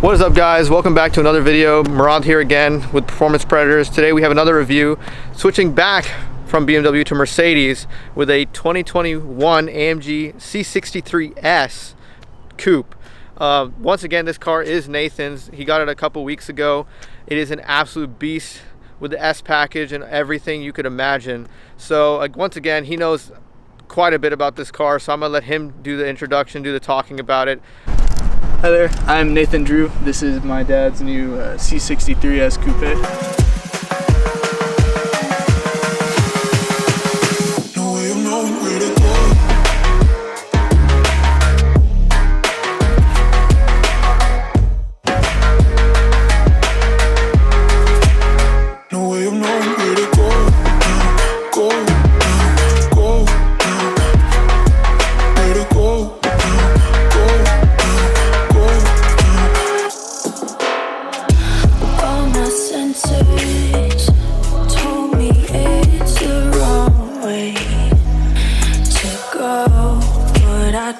What is up, guys? Welcome back to another video. Murad here again with Performance Predators. Today we have another review, switching back from BMW to Mercedes with a 2021 AMG C63s Coupe. Once again, this car is Nathan's. He got it a couple weeks ago. It is an absolute beast with the S package and everything you could imagine. So once again, he knows quite a bit about this car, so I'm gonna let him do the introduction, do the talking about it. Hi there, I'm Nathan Drew. This is my dad's new C63s Coupe.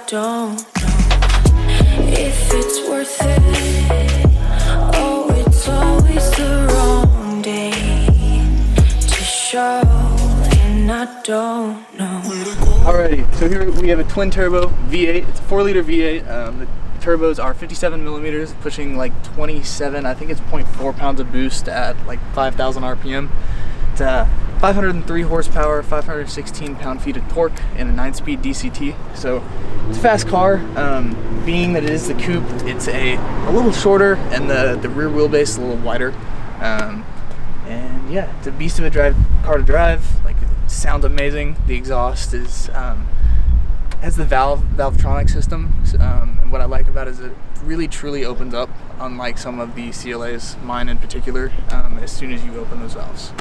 Don't know if it's worth it. Oh, it's always the wrong day to show, and I don't know. Alrighty, so here we have a twin turbo V8. It's a 4-liter V8. The turbos are 57 millimeters, pushing like 27. I think it's 0.4 pounds of boost at like 5,000 RPM. It's 503 horsepower, 516 pound-feet of torque, and a 9-speed DCT. So it's a fast car. Being that it is the coupe, it's a little shorter, and the rear wheelbase is a little wider. And yeah, it's a beast of a car to drive. Like, it sounds amazing. The exhaust is has the Valvetronic system, and what I like about it is it really truly opens up, unlike some of the CLAs, mine in particular, as soon as you open those valves.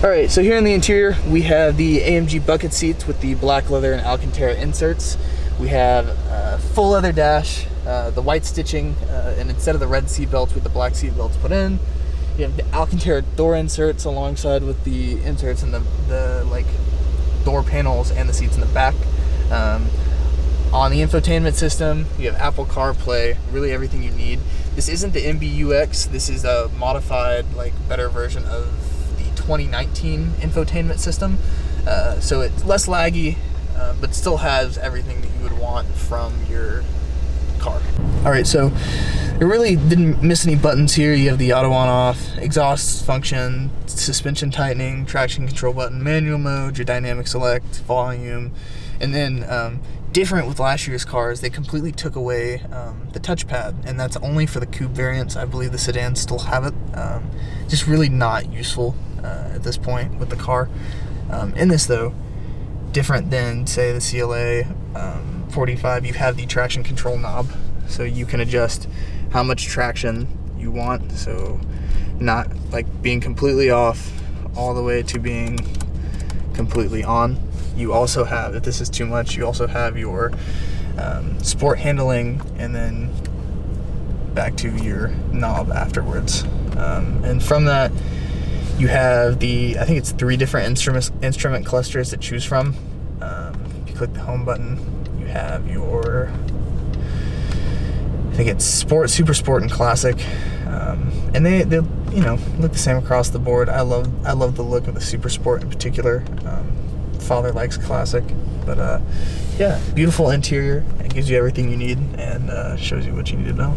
Alright, so here in the interior we have the AMG bucket seats with the black leather and Alcantara inserts. We have a full leather dash, the white stitching, and instead of the red seat belts with the black seat belts put in, you have the Alcantara door inserts alongside with the inserts and the like door panels and the seats in the back. On the infotainment system, you have Apple CarPlay, really everything you need. This isn't the MBUX, this is a modified, like, better version of the 2019 infotainment system. So it's less laggy, but still has everything that you would want from your car. Alright, so it really didn't miss any buttons here. You have the auto on-off, exhaust function, suspension tightening, traction control button, manual mode, your dynamic select, volume, and then different with last year's cars, they completely took away the touchpad, and that's only for the coupe variants. I believe the sedans still have it. Just really not useful at this point with the car. In this though, different than say the CLA 45, you have the traction control knob, so you can adjust how much traction you want, so not like being completely off all the way to being completely on. You also have, if this is too much, you also have your sport handling, and then back to your knob afterwards. And from that, you have I think it's 3 different instrument clusters to choose from. If you click the home button, you have your, I think it's Sport, Super Sport, and Classic. And they you know, look the same across the board. I love the look of the Super Sport in particular. Father likes Classic, but yeah, beautiful interior. It gives you everything you need and shows you what you need to know.